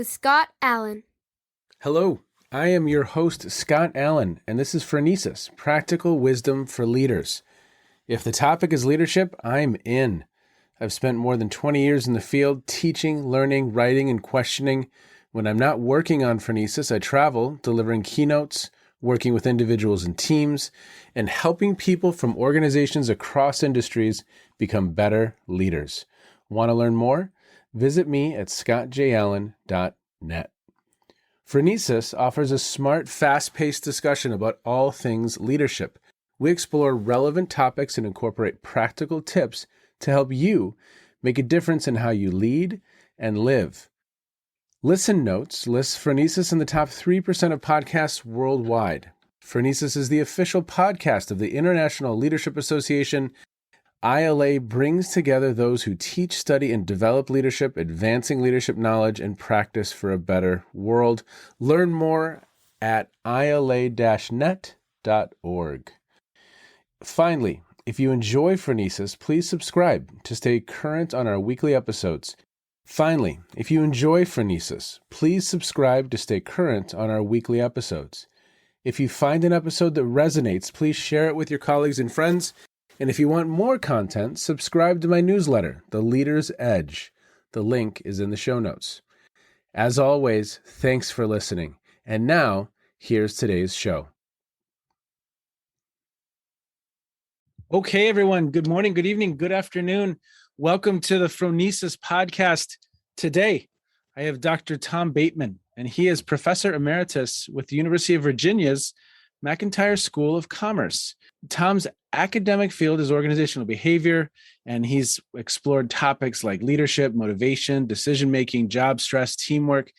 with Scott Allen. Hello, I am your host, Scott Allen, and this is Phronesis, Practical Wisdom for Leaders. If the topic is leadership, I'm in. I've spent more than 20 years in the field teaching, learning, writing, and questioning. When I'm not working on Phronesis, I travel, delivering keynotes, working with individuals and teams, and helping people from organizations across industries become better leaders. Want to learn more? Visit me at scottjallen.net. Phronesis offers a smart, fast-paced discussion about all things leadership. We explore relevant topics and incorporate practical tips to help you make a difference in how you lead and live. Listen Notes lists Phronesis in the top 3% of podcasts worldwide. Phronesis is the official podcast of the International Leadership Association. ILA brings together those who teach, study, and develop leadership, advancing leadership knowledge and practice for a better world. Learn more at ila-net.org. Finally, if you enjoy Phronesis, please subscribe to stay current on our weekly episodes. If you find an episode that resonates, please share it with your colleagues and friends. And if you want more content, subscribe to my newsletter, The Leader's Edge. The link is in the show notes. As always, thanks for listening. And now, here's today's show. Okay, everyone. Good morning, good evening, good afternoon. Welcome to the Phronesis podcast. Today, I have Dr. Tom Bateman, and he is Professor Emeritus with the University of Virginia's McIntire School of Commerce. Tom's academic field is organizational behavior, and he's explored topics like leadership, motivation, decision-making, job stress, teamwork.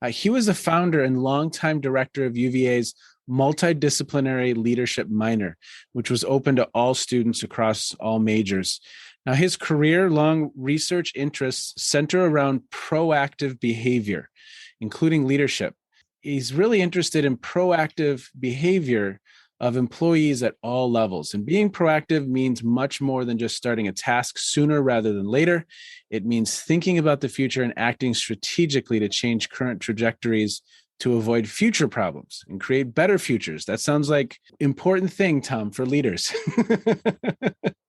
He was the founder and longtime director of UVA's multidisciplinary leadership minor, which was open to all students across all majors. Now, his career-long research interests center around proactive behavior, including leadership. He's really interested in proactive behavior of employees at all levels. And being proactive means much more than just starting a task sooner rather than later. It means thinking about the future and acting strategically to change current trajectories to avoid future problems and create better futures. That sounds like an important thing, Tom, for leaders.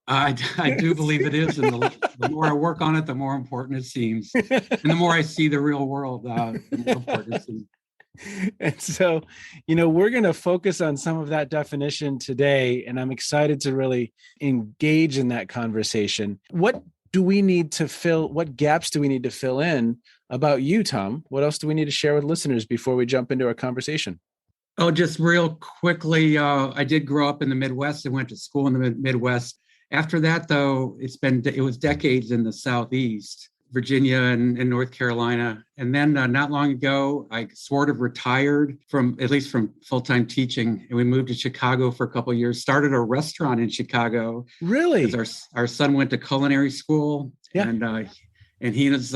I do believe it is. And the more I work on it, the more important it seems. And the more I see the real world, the more important it seems. And so, we're going to focus on some of that definition today, and I'm excited to really engage in that conversation. What gaps do we need to fill in about you, Tom? What else do we need to share with listeners before we jump into our conversation? Oh, just real quickly, I did grow up in the Midwest and went to school in the Midwest. After that, though, it was decades in the Southeast, Virginia and North Carolina. And then not long ago, I sort of retired from full-time teaching. And we moved to Chicago for a couple of years, started a restaurant in Chicago. Really? Because our son went to culinary school. Yeah. And he and his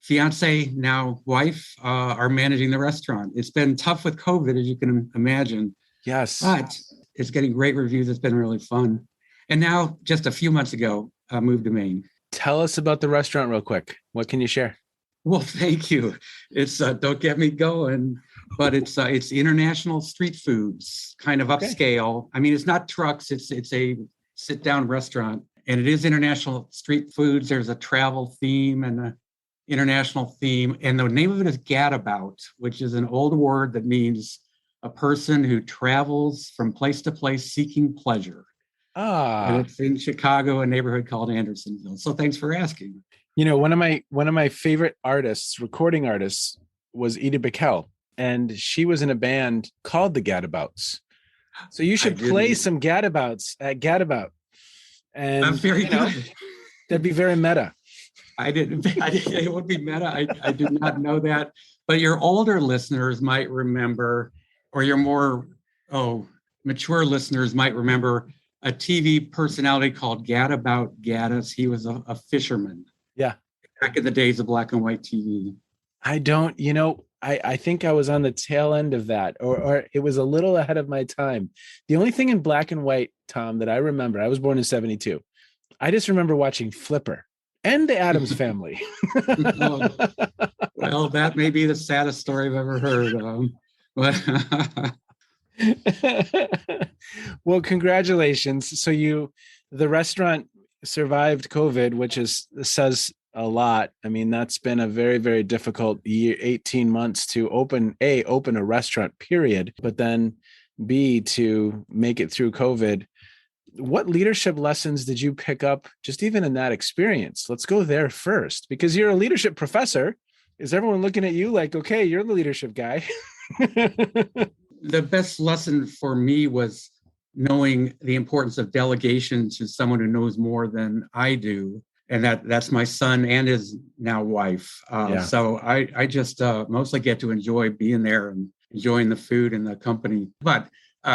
fiance, now wife, are managing the restaurant. It's been tough with COVID, as you can imagine. Yes. But it's getting great reviews. It's been really fun. And now, just a few months ago, I moved to Maine. Tell us about the restaurant real quick. What can you share? Well, thank you. It's don't get me going, but it's international street foods, kind of upscale. I mean, it's not trucks. It's a sit-down restaurant, and it is international street foods. There's a travel theme and an international theme, and the name of it is gadabout, which is an old word that means a person who travels from place to place seeking pleasure. And it's in Chicago, a neighborhood called Andersonville. So thanks for asking. One of my favorite recording artists, was Edie Bickel, and she was in a band called the Gadabouts. So you should play some Gadabouts at Gadabout. And I'm very good. That'd be very meta. It would be meta. I do not know that. But your older listeners might remember, or your more mature listeners might remember a TV personality called Gadabout Gaddis. He was a fisherman. Yeah. Back in the days of black and white TV. I think I was on the tail end of that, or it was a little ahead of my time. The only thing in black and white, Tom, that I remember, I was born in 1972. I just remember watching Flipper. and the Addams family. Well, that may be the saddest story I've ever heard. But Well, congratulations. So the restaurant survived COVID, which says a lot. I mean, that's been a very, very difficult year, 18 months to open a restaurant, period, but then B, to make it through COVID. What leadership lessons did you pick up just even in that experience? Let's go there first, because you're a leadership professor. Is everyone looking at you like, okay, you're the leadership guy? the best lesson for me was knowing the importance of delegation to someone who knows more than I do. And that's my son and his now wife. So I just mostly get to enjoy being there and enjoying the food and the company. But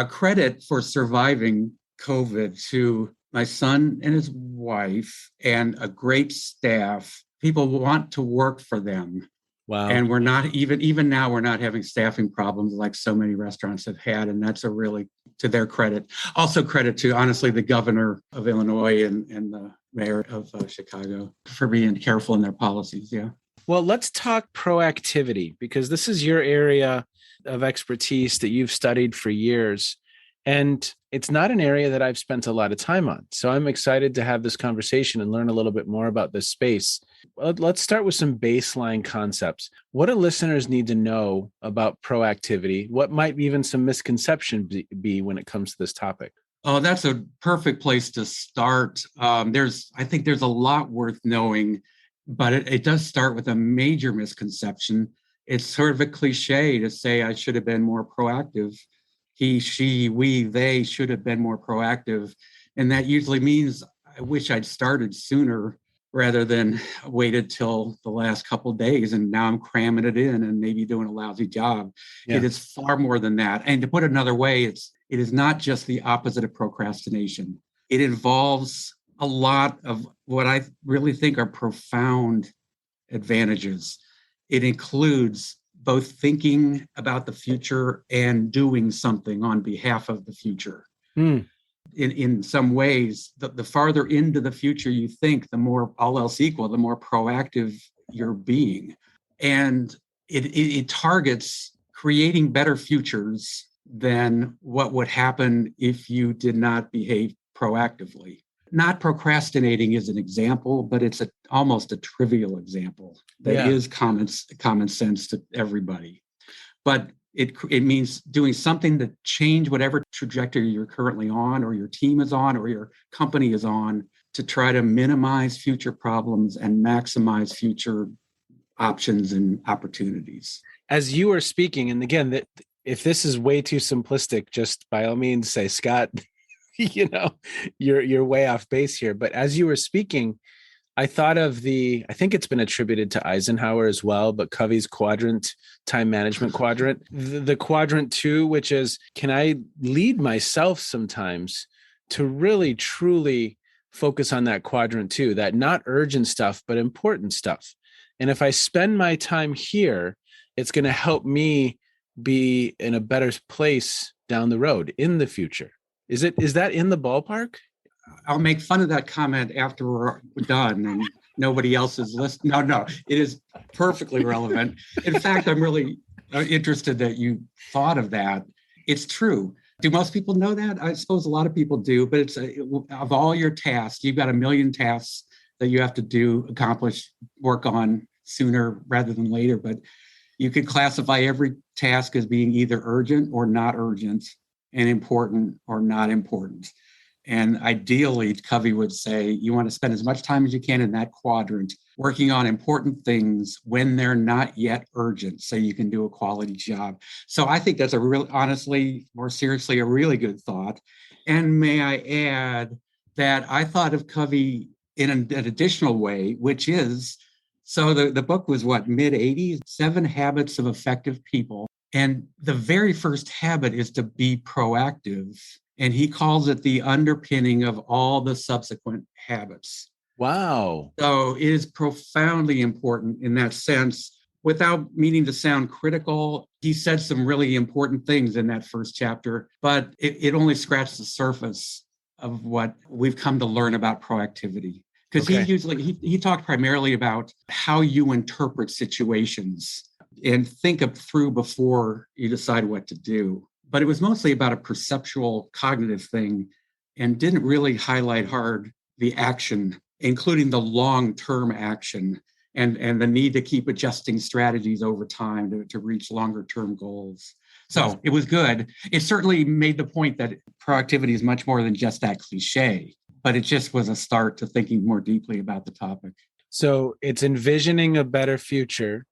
credit for surviving COVID to my son and his wife and a great staff. People want to work for them. Wow. And we're not even now, we're not having staffing problems like so many restaurants have had. And that's a really, to their credit. Also credit to, honestly, the governor of Illinois and the mayor of Chicago for being careful in their policies. Yeah. Well, let's talk proactivity, because this is your area of expertise that you've studied for years. And it's not an area that I've spent a lot of time on. So I'm excited to have this conversation and learn a little bit more about this space. Let's start with some baseline concepts. What do listeners need to know about proactivity? What might even some misconception be when it comes to this topic? Oh, that's a perfect place to start. I think there's a lot worth knowing, but it does start with a major misconception. It's sort of a cliche to say I should have been more proactive. He, she, we, they should have been more proactive. And that usually means I wish I'd started sooner rather than waited till the last couple of days. And now I'm cramming it in and maybe doing a lousy job. Yeah. It is far more than that. And to put it another way, it is not just the opposite of procrastination. It involves a lot of what I really think are profound advantages. It includes both thinking about the future and doing something on behalf of the future. In some ways, the farther into the future you think, the more, all else equal, the more proactive you're being. And it targets creating better futures than what would happen if you did not behave proactively. Not procrastinating is an example, but it's almost a trivial example that is common sense to everybody. But it means doing something to change whatever trajectory you're currently on, or your team is on, or your company is on, to try to minimize future problems and maximize future options and opportunities. As you are speaking, and again, if this is way too simplistic, just by all means say, Scott, you're way off base here. But as you were speaking, I thought of I think it's been attributed to Eisenhower as well, but Covey's quadrant, time management quadrant, the quadrant 2, which is, can I lead myself sometimes to really, truly focus on that quadrant 2, that not urgent stuff, but important stuff. And if I spend my time here, it's going to help me be in a better place down the road in the future. Is that in the ballpark? I'll make fun of that comment after we're done and nobody else is listening. No, it is perfectly relevant. In fact, I'm really interested that you thought of that. It's true. Do most people know that? I suppose a lot of people do, but it's of all your tasks, you've got 1 million tasks that you have to do, accomplish, work on sooner rather than later. But you could classify every task as being either urgent or not urgent, and important or not important. And ideally, Covey would say, you want to spend as much time as you can in that quadrant, working on important things when they're not yet urgent, so you can do a quality job. So I think that's honestly, more seriously, a really good thought. And may I add that I thought of Covey in an additional way, which is, so the book was mid-'80s, 7 Habits of Effective People. And the very first habit is to be proactive. And he calls it the underpinning of all the subsequent habits. Wow. So it is profoundly important in that sense. Without meaning to sound critical, he said some really important things in that first chapter, but it only scratched the surface of what we've come to learn about proactivity. because Okay. he talked primarily about how you interpret situations and think it through before you decide what to do. But it was mostly about a perceptual cognitive thing and didn't really highlight hard the action, including the long-term action and the need to keep adjusting strategies over time to reach longer term goals. So it was good. It certainly made the point that proactivity is much more than just that cliche, but it just was a start to thinking more deeply about the topic. So it's envisioning a better future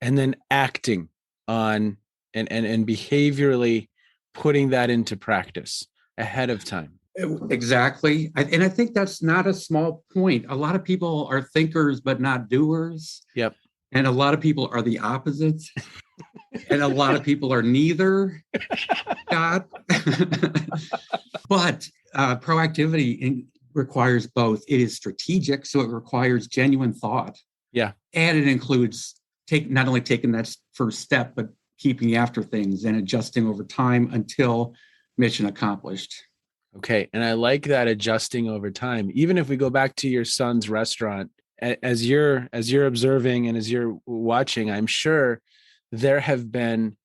and then acting on and behaviorally putting that into practice ahead of time. Exactly. And I think that's not a small point. A lot of people are thinkers, but not doers. Yep. And a lot of people are the opposite. And a lot of people are neither. God. But proactivity requires both. It is strategic, so it requires genuine thought. Yeah. And it includes not only taking that first step, but keeping after things and adjusting over time until mission accomplished. Okay. And I like that adjusting over time. Even if we go back to your son's restaurant, as you're observing and as you're watching, I'm sure there have been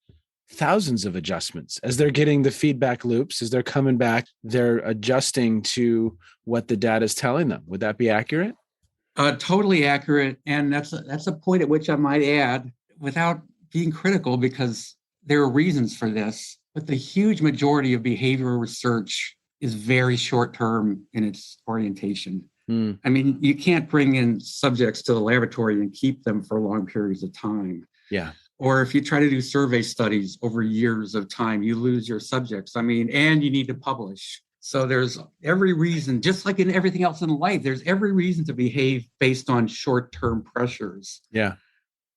thousands of adjustments as they're getting the feedback loops, as they're coming back, they're adjusting to what the data is telling them. Would that be accurate? Totally accurate. And that's a point at which I might add, without being critical, because there are reasons for this, but the huge majority of behavioral research is very short term in its orientation. I mean, you can't bring in subjects to the laboratory and keep them for long periods of time. Yeah. Or if you try to do survey studies over years of time, you lose your subjects. I mean, and you need to publish. So there's every reason, just like in everything else in life, there's every reason to behave based on short-term pressures. Yeah.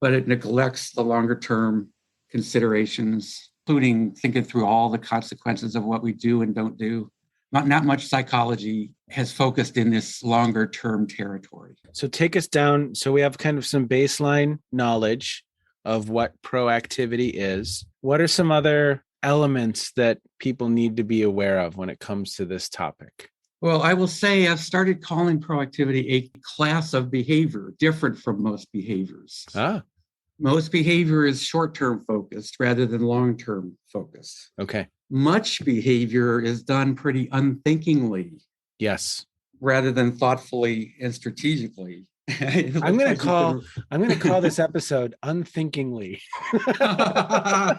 But it neglects the longer-term considerations, including thinking through all the consequences of what we do and don't do. Not much psychology has focused in this longer-term territory. So take us down. So we have kind of some baseline knowledge of what proactivity is. What are some other elements that people need to be aware of when it comes to this topic? Well, I will say I've started calling proactivity a class of behavior, different from most behaviors. Most behavior is short-term focused rather than long-term focused. Okay. Much behavior is done pretty unthinkingly. Yes. Rather than thoughtfully and strategically. I'm going to call this episode Unthinkingly. I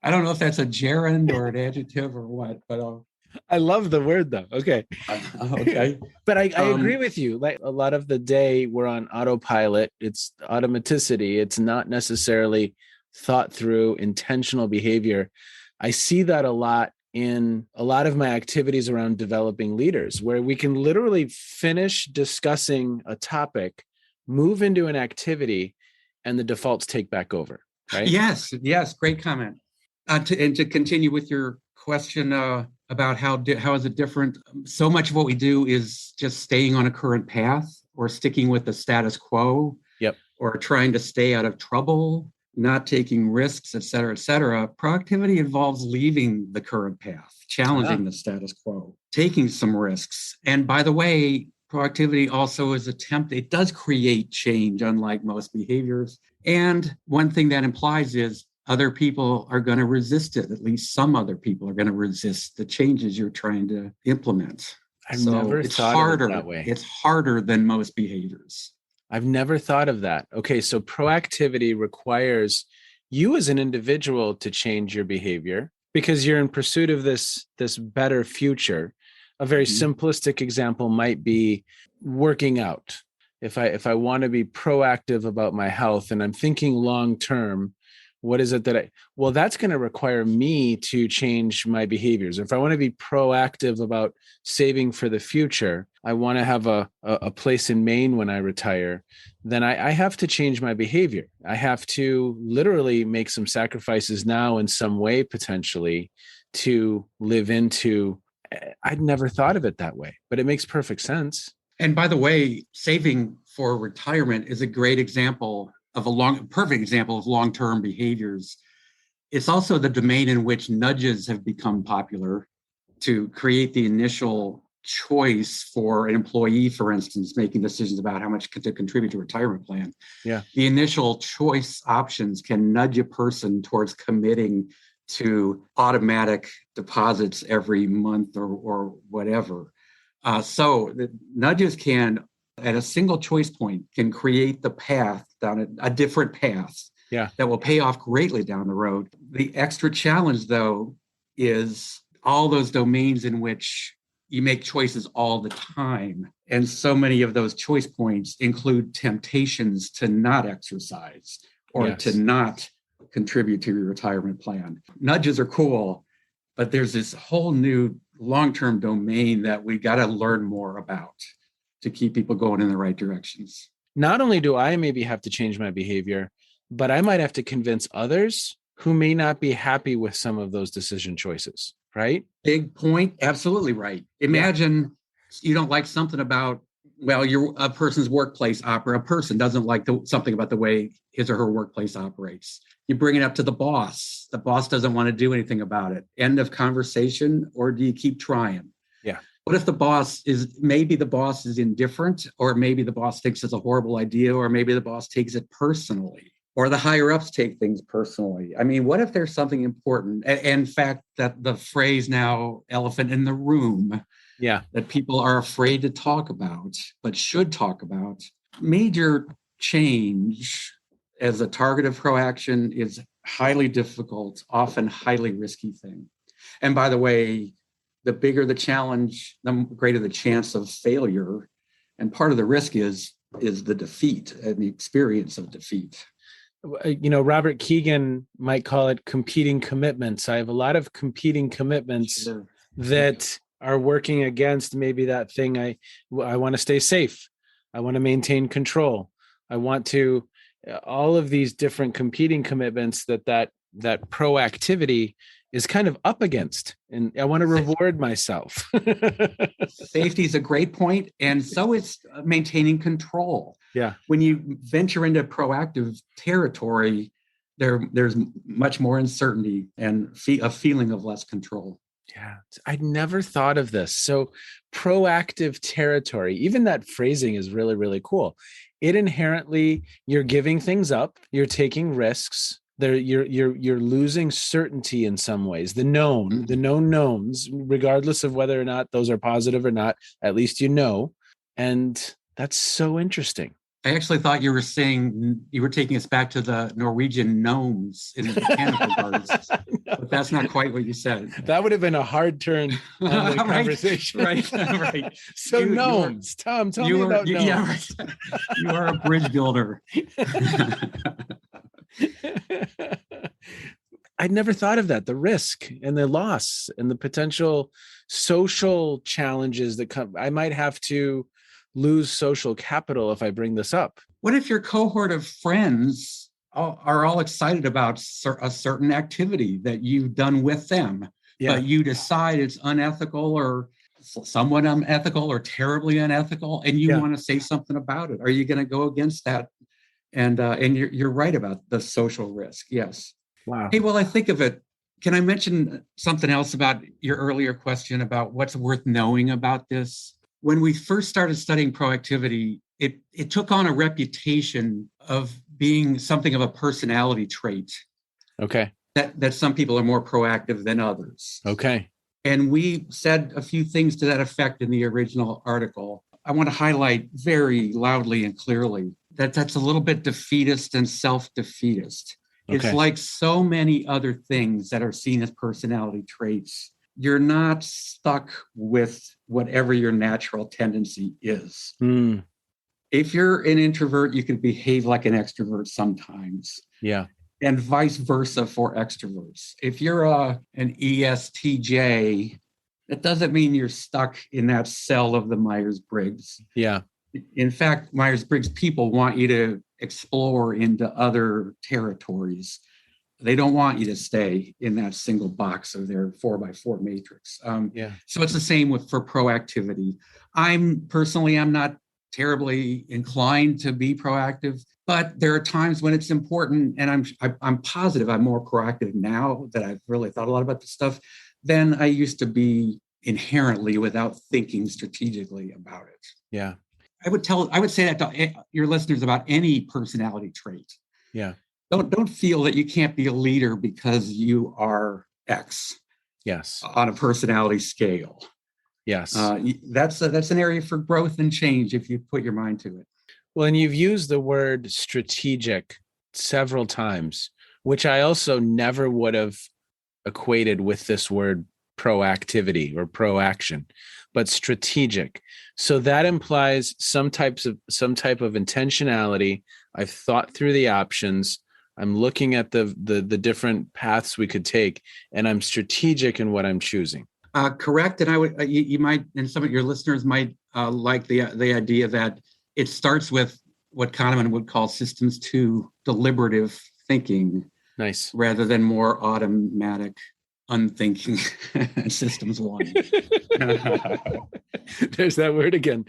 don't know if that's a gerund or an adjective or what, but I love the word though. Okay. Okay. But I agree with you. Like a lot of the day we're on autopilot. It's automaticity. It's not necessarily thought through intentional behavior. I see that a lot in a lot of my activities around developing leaders, where we can literally finish discussing a topic, move into an activity, and the defaults take back over. Right? Yes. Great comment. To continue with your question about how is it different? So much of what we do is just staying on a current path or sticking with the status quo. Yep. Or trying to stay out of trouble, not taking risks, et cetera, et cetera. Proactivity involves leaving the current path, challenging the status quo, taking some risks. And by the way, proactivity also is it does create change, unlike most behaviors. And one thing that implies is other people are going to resist it. At least some other people are going to resist the changes you're trying to implement. I've never thought of it that way. It's harder than most behaviors. I've never thought of that. Okay, so proactivity requires you as an individual to change your behavior because you're in pursuit of this better future. A very simplistic example might be working out. If I want to be proactive about my health and I'm thinking long term, what is it that's going to require me to change my behaviors. If I want to be proactive about saving for the future, I want to have a place in Maine when I retire, then I have to change my behavior. I have to literally make some sacrifices now in some way, potentially, to live into. I'd never thought of it that way, but it makes perfect sense. And by the way, saving for retirement is a great example of perfect example of long-term behaviors. It's also the domain in which nudges have become popular to create the initial choice for an employee, for instance, making decisions about how much to contribute to a retirement plan. Yeah. The initial choice options can nudge a person towards committing to automatic deposits every month or whatever. So the nudges can, at a single choice point, can create the path down a different path that will pay off greatly down the road. The extra challenge, though, is all those domains in which you make choices all the time. And so many of those choice points include temptations to not exercise or to not contribute to your retirement plan. Nudges are cool, but there's this whole new long-term domain that we got to learn more about to keep people going in the right directions. Not only do I maybe have to change my behavior, but I might have to convince others who may not be happy with some of those decision choices, right? Big point. Absolutely right. Imagine you don't like something about, well, a person's workplace a person doesn't like something about the way his or her workplace operates. You bring it up to the boss. The boss doesn't want to do anything about it. End of conversation, or do you keep trying? Yeah. What if maybe the boss is indifferent, or maybe the boss thinks it's a horrible idea, or maybe the boss takes it personally, or the higher ups take things personally? I mean, what if there's something important? In fact, that the phrase now, elephant in the room, that people are afraid to talk about, but should talk about. Major change as a target of proaction is highly difficult, often highly risky thing. And by the way, the bigger the challenge, the greater the chance of failure. And part of the risk is the defeat and the experience of defeat. Robert Keegan might call it competing commitments. I have a lot of competing commitments that are working against maybe that thing. I want to stay safe. I want to maintain control. I want to, all of these different competing commitments that proactivity is kind of up against, and I want to reward myself. Safety is a great point, and so is maintaining control. Yeah. When you venture into proactive territory, there's much more uncertainty and a feeling of less control. Yeah, I'd never thought of this. So proactive territory, even that phrasing is really, really cool. It inherently, you're giving things up, you're taking risks. You're losing certainty in some ways. The known knowns, regardless of whether or not those are positive or not, at least you know. And that's so interesting. I actually thought you were taking us back to the Norwegian gnomes in the botanical gardens, but that's not quite what you said. That would have been a hard turn on the conversation. Right. So gnomes, Tom, tell me about gnomes. Yeah, right. You are a bridge builder. I'd never thought of that. The risk and the loss and the potential social challenges that come. I might have to lose social capital if I bring this up. What if your cohort of friends are all excited about a certain activity that you've done with them, but you decide it's unethical or somewhat unethical or terribly unethical, and you want to say something about it? Are you going to go against that? And you're right about the social risk. Yes. Wow. Hey, well, I think of it. Can I mention something else about your earlier question about what's worth knowing about this? When we first started studying proactivity, it took on a reputation of being something of a personality trait. Okay. That some people are more proactive than others. Okay. And we said a few things to that effect in the original article. I want to highlight very loudly and clearly that that's a little bit defeatist and self-defeatist. Okay. It's like so many other things that are seen as personality traits. You're not stuck with whatever your natural tendency is. Mm. If you're an introvert, you can behave like an extrovert sometimes. Yeah. And vice versa for extroverts. If you're an ESTJ, that doesn't mean you're stuck in that cell of the Myers-Briggs. Yeah. In fact, Myers-Briggs people want you to explore into other territories. They don't want you to stay in that single box of their 4x4 matrix. So it's the same for proactivity. I'm not terribly inclined to be proactive, but there are times when it's important, and I'm positive I'm more proactive now that I've really thought a lot about this stuff than I used to be inherently without thinking strategically about it. Yeah. I would say that to your listeners about any personality trait. Yeah. Don't feel that you can't be a leader because you are X Yes. on a personality scale. Yes. That's an area for growth and change if you put your mind to it. Well, and you've used the word strategic several times, which I also never would have equated with this word proactivity or proaction, but strategic. So that implies some type of intentionality. I've thought through the options. I'm looking at the different paths we could take, and I'm strategic in what I'm choosing. Correct. And I would you might, and some of your listeners might like the idea that it starts with what Kahneman would call systems 2 deliberative thinking. Nice. Rather than more automatic unthinking systems 1. There's that word again.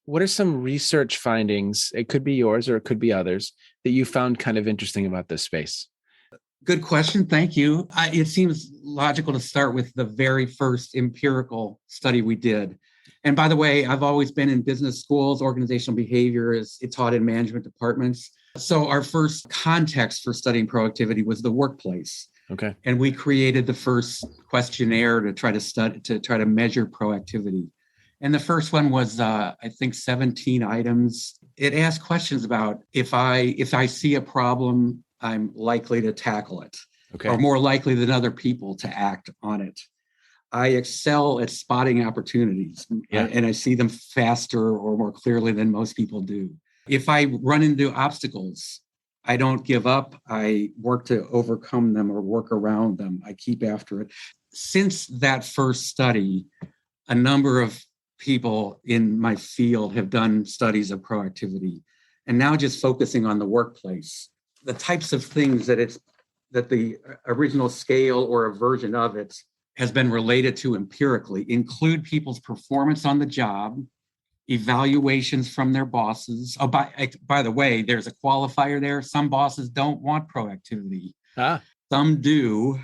What are some research findings? It could be yours or it could be others that you found kind of interesting about this space. Good question. Thank you. It seems logical to start with the very first empirical study we did. And by the way, I've always been in business schools. Organizational behavior is taught in management departments. So our first context for studying proactivity was the workplace. Okay. And we created the first questionnaire to try to measure proactivity. And the first one was, I think, 17 items. It asked questions about if I see a problem, I'm likely to tackle it, okay, or more likely than other people to act on it. I excel at spotting opportunities, and I see them faster or more clearly than most people do. If I run into obstacles, I don't give up. I work to overcome them or work around them. I keep after it. Since that first study, a number of people in my field have done studies of proactivity. And now just focusing on the workplace, the types of things that the original scale or a version of it has been related to empirically include people's performance on the job, evaluations from their bosses. Oh, by the way, there's a qualifier there. Some bosses don't want proactivity. Some do.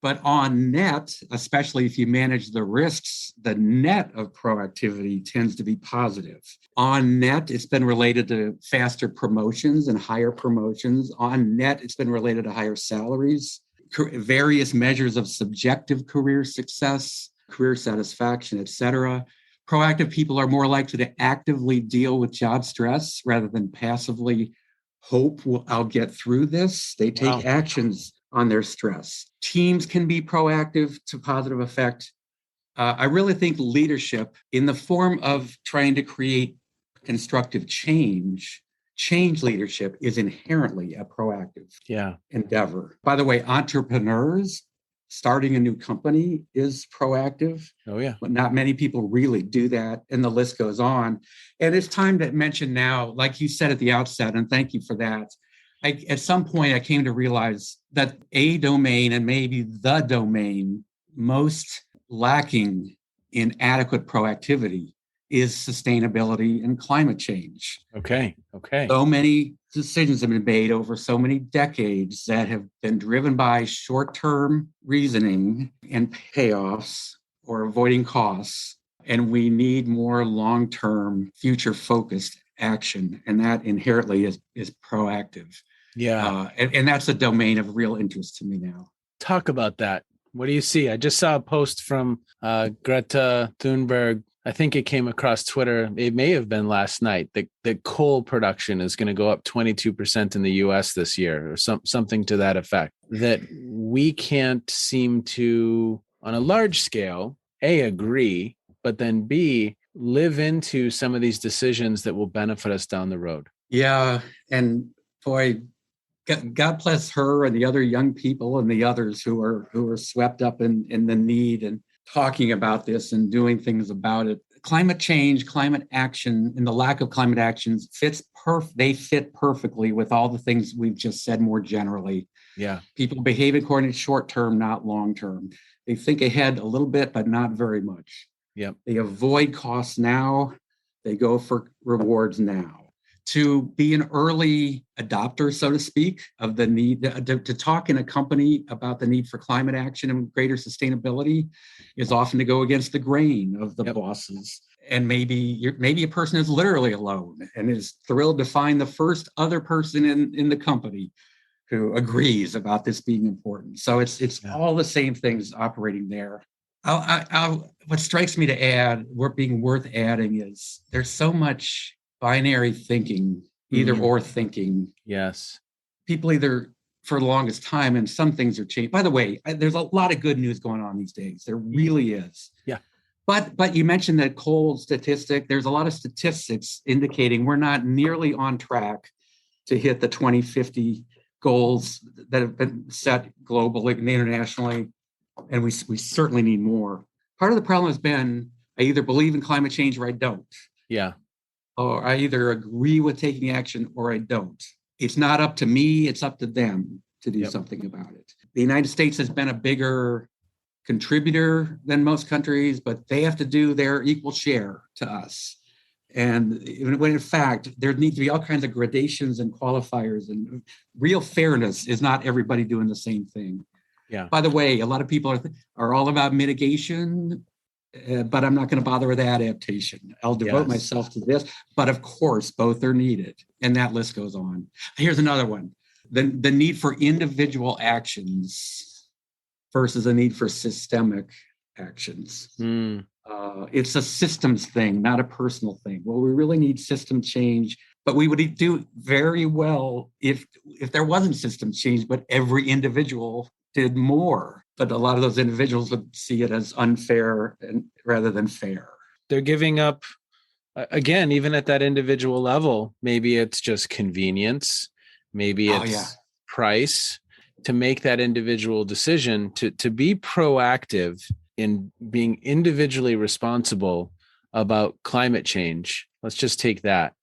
But on net, especially if you manage the risks, the net of proactivity tends to be positive. On net, it's been related to faster promotions and higher promotions. On net, it's been related to higher salaries, various measures of subjective career success, career satisfaction, et cetera. Proactive people are more likely to actively deal with job stress rather than passively hope I'll get through this. They take actions on their stress. Teams can be proactive to positive effect. I really think leadership in the form of trying to create constructive change leadership is inherently a proactive endeavor. By the way, entrepreneurs starting a new company is proactive. Oh, yeah. But not many people really do that. And the list goes on. And it's time to mention now, like you said at the outset, and thank you for that, at some point, I came to realize that a domain and maybe the domain most lacking in adequate proactivity is sustainability and climate change. Okay. So many decisions have been made over so many decades that have been driven by short-term reasoning and payoffs or avoiding costs. And we need more long-term, future-focused action. And that inherently is proactive. Yeah. And that's a domain of real interest to me now. Talk about that. What do you see? I just saw a post from Greta Thunberg. I think it came across Twitter. It may have been last night that coal production is going to go up 22% in the US this year or something to that effect. That we can't seem to, on a large scale, A, agree, but then B, live into some of these decisions that will benefit us down the road. Yeah. And boy, God bless her and the other young people and the others who are swept up in the need and talking about this and doing things about it. Climate change, climate action, and the lack of climate actions they fit perfectly with all the things we've just said more generally. Yeah. People behave according to short term, not long term. They think ahead a little bit, but not very much. Yep. They avoid costs now. They go for rewards now. to be an early adopter, so to speak, of the need to talk in a company about the need for climate action and greater sustainability is often to go against the grain of the bosses. And maybe a person is literally alone and is thrilled to find the first other person in the company who agrees about this being important. So it's all the same things operating there. What strikes me to add, being worth adding, is there's so much binary thinking, either or thinking. Yes. People either, for the longest time, and some things are changed. By the way, there's a lot of good news going on these days. There really is. Yeah. But you mentioned that coal statistic. There's a lot of statistics indicating we're not nearly on track to hit the 2050 goals that have been set globally and internationally. And we certainly need more. Part of the problem has been I either believe in climate change or I don't. Yeah. Or I either agree with taking action or I don't. It's not up to me, it's up to them to do something about it. The United States has been a bigger contributor than most countries, but they have to do their equal share to us. And when in fact, there need to be all kinds of gradations and qualifiers, and real fairness is not everybody doing the same thing. Yeah. By the way, a lot of people are all about mitigation, but I'm not going to bother with adaptation. I'll devote myself to this. But of course, both are needed. And that list goes on. Here's another one. The need for individual actions versus the need for systemic actions. It's a systems thing, not a personal thing. Well, we really need system change, but we would do very well if there wasn't system change, but every individual did more. But a lot of those individuals would see it as unfair rather than fair. They're giving up, again, even at that individual level. Maybe it's just convenience. Maybe it's price to make that individual decision to be proactive in being individually responsible about climate change. Let's just take that.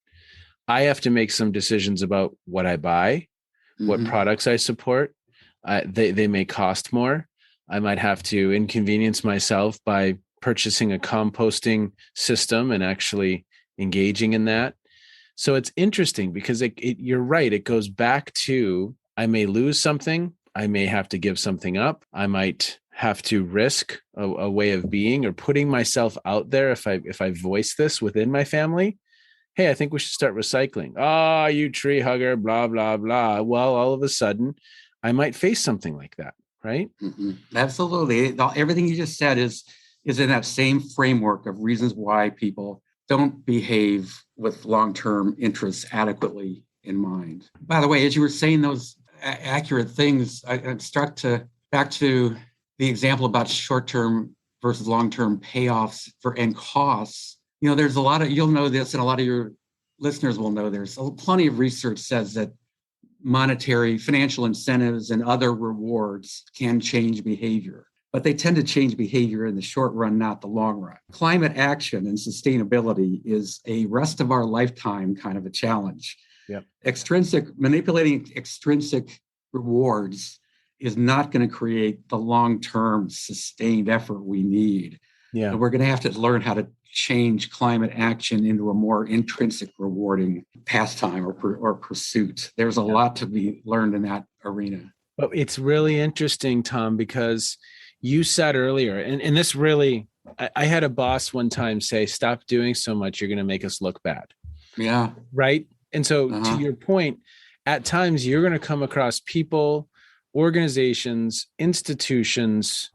I have to make some decisions about what I buy, what products I support. They may cost more. I might have to inconvenience myself by purchasing a composting system and actually engaging in that. So it's interesting because you're right. It goes back to, I may lose something. I may have to give something up. I might have to risk a way of being or putting myself out there. If I voice this within my family, hey, I think we should start recycling. Oh, you tree hugger, blah, blah, blah. Well, all of a sudden, I might face something like that, right? Absolutely. Everything you just said is in that same framework of reasons why people don't behave with long-term interests adequately in mind. By the way, as you were saying those accurate things, I'm struck back to the example about short-term versus long-term payoffs and costs. You know, there's a lot of, you'll know this, and a lot of your listeners will know there's plenty of research says that monetary financial incentives and other rewards can change behavior, but they tend to change behavior in the short run, not the long run. Climate action and sustainability is a rest of our lifetime kind of a challenge. Yep. Manipulating extrinsic rewards is not going to create the long-term sustained effort we need. Yeah. And we're going to have to learn how to change climate action into a more intrinsic rewarding pastime or pursuit. There's a lot to be learned in that arena. But it's really interesting, Tom, because you said earlier, and this really, I had a boss one time say, stop doing so much, you're going to make us look bad. Yeah. Right. And so to your point, at times you're going to come across people, organizations, institutions,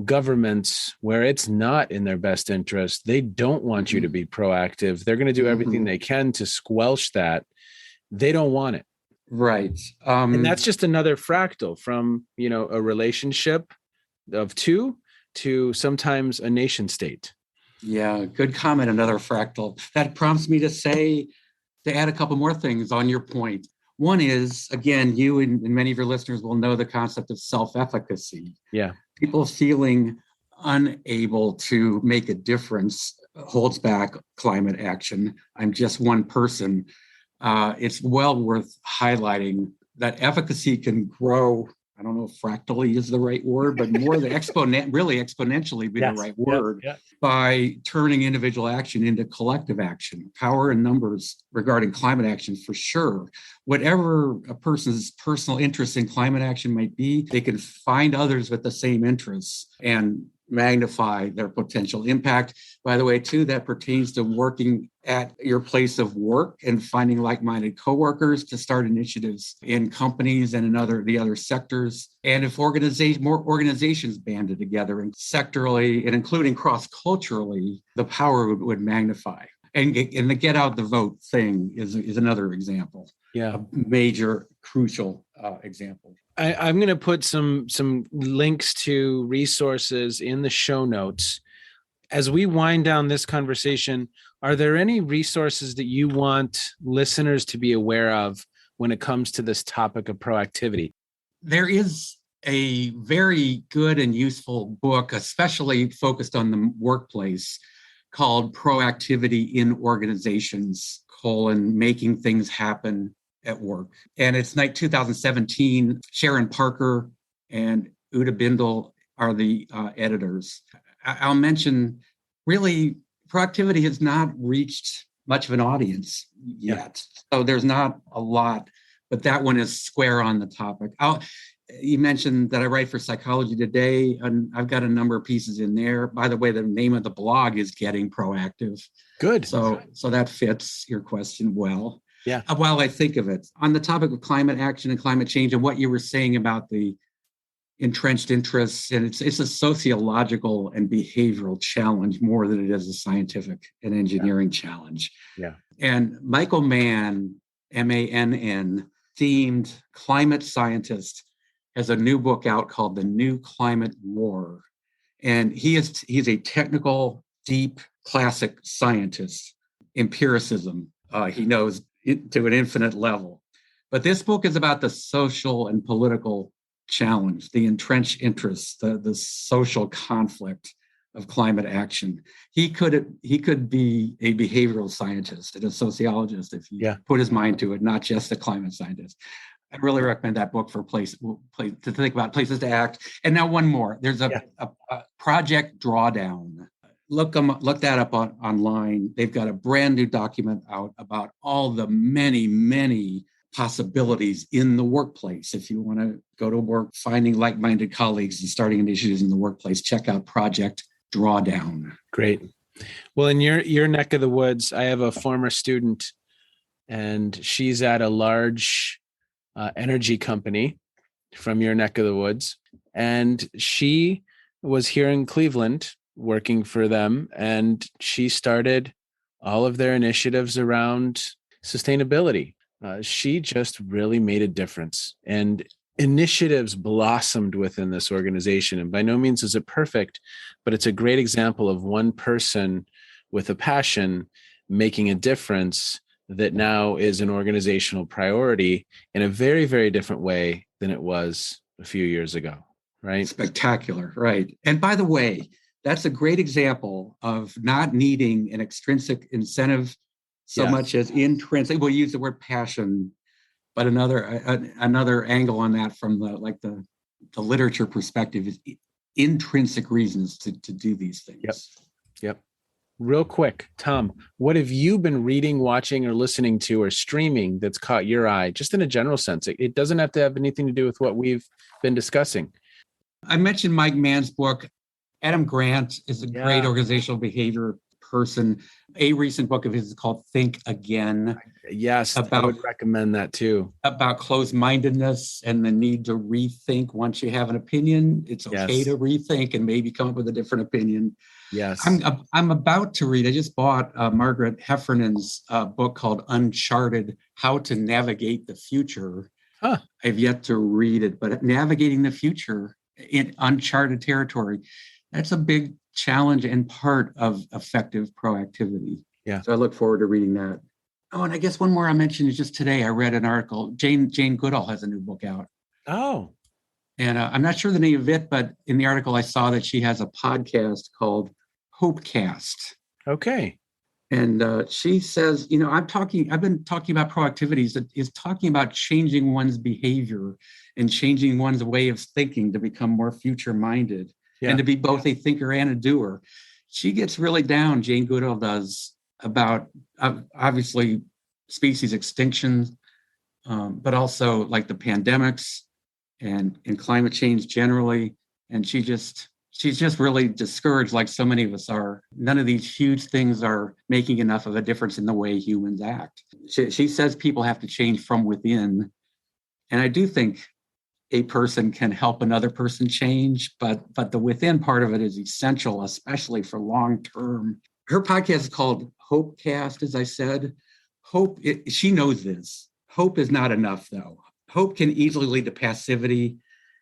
governments where it's not in their best interest. They don't want you to be proactive. They're going to do everything they can to squelch that. They don't want it. Right. And that's just another fractal from, a relationship of two to sometimes a nation state. Yeah, good comment. Another fractal. That prompts me to add a couple more things on your point. One is, again, you and many of your listeners will know the concept of self-efficacy. Yeah. People feeling unable to make a difference holds back climate action. I'm just one person. It's well worth highlighting that efficacy can grow. don't know if fractally is the right word, but more the really exponentially be the right word, by turning individual action into collective action. Power in numbers regarding climate action, for sure. Whatever a person's personal interest in climate action might be, they can find others with the same interests and magnify their potential impact. By the way, too, that pertains to working at your place of work and finding like-minded coworkers to start initiatives in companies and in the other sectors. And if more organizations banded together and sectorally and including cross-culturally, the power would magnify. And the get out the vote thing is another example. Yeah. A major, crucial example. I'm going to put some links to resources in the show notes. As we wind down this conversation, are there any resources that you want listeners to be aware of when it comes to this topic of proactivity? There is a very good and useful book, especially focused on the workplace, called Proactivity in Organizations, Making Things Happen at Work. And it's 2017. Sharon Parker and Uta Bindel are the editors. I'll mention, really, proactivity has not reached much of an audience yet. So there's not a lot, but that one is square on the topic. You mentioned that I write for Psychology Today, and I've got a number of pieces in there. By the way, the name of the blog is Getting Proactive. Good. So that fits your question well. Yeah. While I think of it, on the topic of climate action and climate change and what you were saying about the entrenched interests, and it's a sociological and behavioral challenge more than it is a scientific and engineering challenge. Yeah. And Michael Mann, Mann, themed climate scientist, has a new book out called The New Climate War. And he's a technical, deep, classic scientist, empiricism. He knows to an infinite level. But this book is about the social and political challenge, the entrenched interests, the social conflict of climate action. He could be a behavioral scientist and a sociologist if he put his mind to it, not just a climate scientist. I really recommend that book for place to think about, places to act. And now one more. There's a Project Drawdown. Look that up online. They've got a brand new document out about all the many, many possibilities in the workplace. If you want to go to work, finding like-minded colleagues and starting initiatives in the workplace, check out Project Drawdown. Great. Well, in your neck of the woods, I have a former student, and she's at a large energy company from your neck of the woods. And she was here in Cleveland working for them, and she started all of their initiatives around sustainability. She just really made a difference, and initiatives blossomed within this organization. And by no means is it perfect, but it's a great example of one person with a passion making a difference that now is an organizational priority in a very, very different way than it was a few years ago, right? Spectacular, right. And by the way, that's a great example of not needing an extrinsic incentive so much as intrinsic. We'll use the word passion, but another angle on that from the literature perspective is intrinsic reasons to do these things. Yep. Real quick, Tom, what have you been reading, watching, or listening to, or streaming that's caught your eye, just in a general sense? It doesn't have to have anything to do with what we've been discussing. I mentioned Mike Mann's book. Adam Grant is a great organizational behavior person. A recent book of his is called Think Again. Yes, I would recommend that too. About closed-mindedness and the need to rethink once you have an opinion. It's okay to rethink and maybe come up with a different opinion. Yes. I'm about to read, I just bought Margaret Heffernan's book called Uncharted, How to Navigate the Future. I've yet to read it, but navigating the future in uncharted territory, that's a big challenge and part of effective proactivity. Yeah. So I look forward to reading that. Oh, and I guess one more I mentioned is just today I read an article. Jane Goodall has a new book out. Oh. And I'm not sure the name of it, but in the article I saw that she has a podcast called Hopecast. Okay. And she says, I've been talking about proactivities, is talking about changing one's behavior and changing one's way of thinking to become more future minded and to be both a thinker and a doer. She gets really down, Jane Goodall does, about obviously species extinction, but also like the pandemics and climate change generally. And she's just really discouraged, like so many of us are. None of these huge things are making enough of a difference in the way humans act. She says people have to change from within. And I do think a person can help another person change, but the within part of it is essential, especially for long term. Her podcast is called Hopecast, as I said. She knows this. Hope is not enough, though. Hope can easily lead to passivity.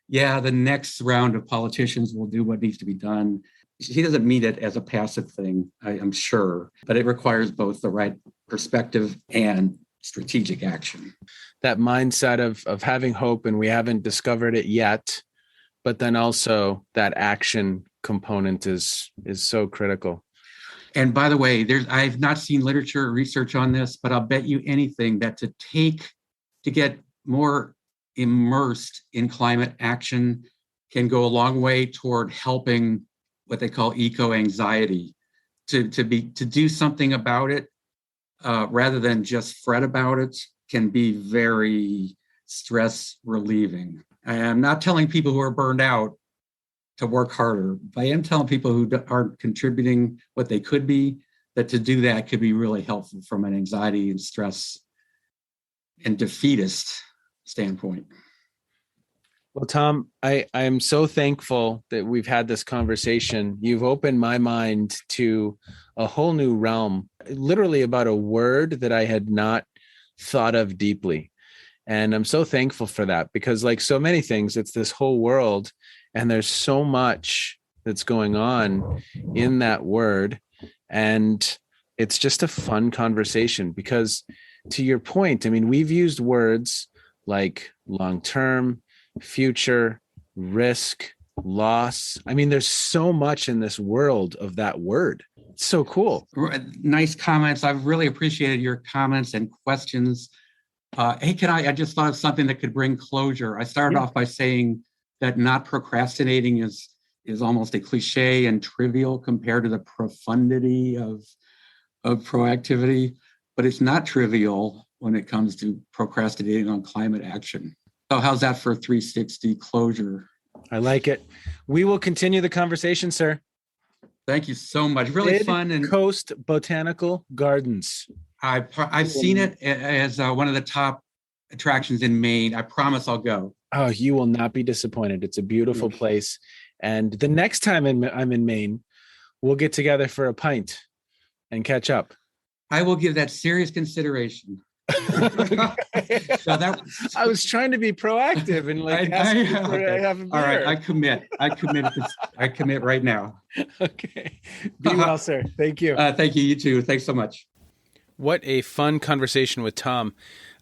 Yeah, the next round of politicians will do what needs to be done. She doesn't mean it as a passive thing, I'm sure, but it requires both the right perspective and strategic action. That mindset of having hope, and we haven't discovered it yet, but then also that action component is so critical. And by the way, I've not seen literature or research on this, but I'll bet you anything that to get more immersed in climate action can go a long way toward helping what they call eco-anxiety, to do something about it rather than just fret about it can be very stress relieving. I'm not telling people who are burned out to work harder, but I am telling people who aren't contributing what they could be, that to do that could be really helpful from an anxiety and stress and defeatist standpoint. Well, Tom, I am so thankful that we've had this conversation. You've opened my mind to a whole new realm, literally about a word that I had not thought of deeply. And I'm so thankful for that, because like so many things, it's this whole world and there's so much that's going on in that word. And it's just a fun conversation because, to your point, I mean, we've used words like long-term, future, risk, loss. I mean, there's so much in this world of that word. It's so cool. Nice comments. I've really appreciated your comments and questions. Hey, I just thought of something that could bring closure. I started off by saying that not procrastinating is almost a cliche and trivial compared to the profundity of proactivity, but it's not trivial when it comes to procrastinating on climate action. So how's that for 360 closure? I like it. We will continue the conversation, sir. Thank you so much. Really fun. And Coast Botanical Gardens. I've seen it as one of the top attractions in Maine. I promise I'll go. Oh, you will not be disappointed. It's a beautiful place. And the next time I'm in Maine, we'll get together for a pint and catch up. I will give that serious consideration. So I was trying to be proactive and like have a beer. All right, I commit right now. Okay. Be well, sir. Thank you. Thank you. You too. Thanks so much. What a fun conversation with Tom.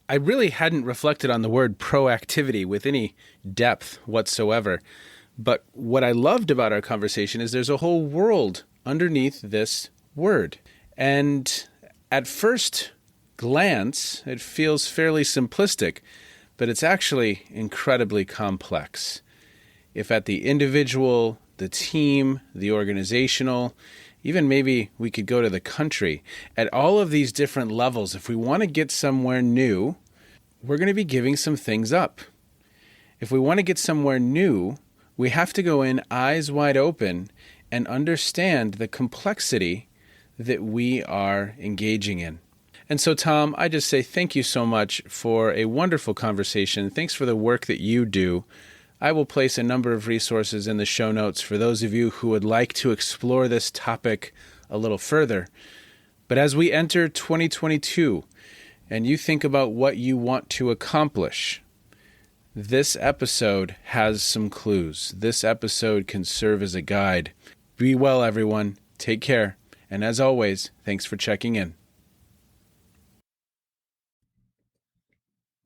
I really hadn't reflected on the word proactivity with any depth whatsoever. But what I loved about our conversation is there's a whole world underneath this word. And at first glance, it feels fairly simplistic, but it's actually incredibly complex. If at the individual, the team, the organizational, even maybe we could go to the country, at all of these different levels, if we want to get somewhere new, we're going to be giving some things up. If we want to get somewhere new, we have to go in eyes wide open and understand the complexity that we are engaging in. And so, Tom, I just say thank you so much for a wonderful conversation. Thanks for the work that you do. I will place a number of resources in the show notes for those of you who would like to explore this topic a little further. But as we enter 2022 and you think about what you want to accomplish, this episode has some clues. This episode can serve as a guide. Be well, everyone. Take care. And as always, thanks for checking in.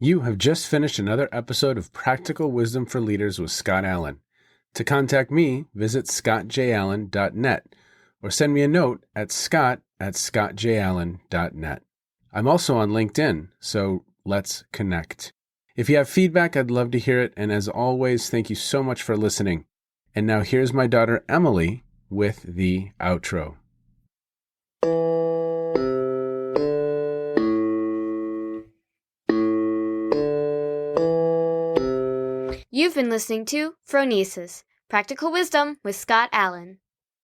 You have just finished another episode of Practical Wisdom for Leaders with Scott Allen. To contact me, visit scottjallen.net or send me a note at scott@proactivity.com. scottjallen.net. I'm also on LinkedIn, so let's connect. If you have feedback, I'd love to hear it. And as always, thank you so much for listening. And now here's my daughter, Emily, with the outro. You've been listening to Phronesis, Practical Wisdom with Scott Allen.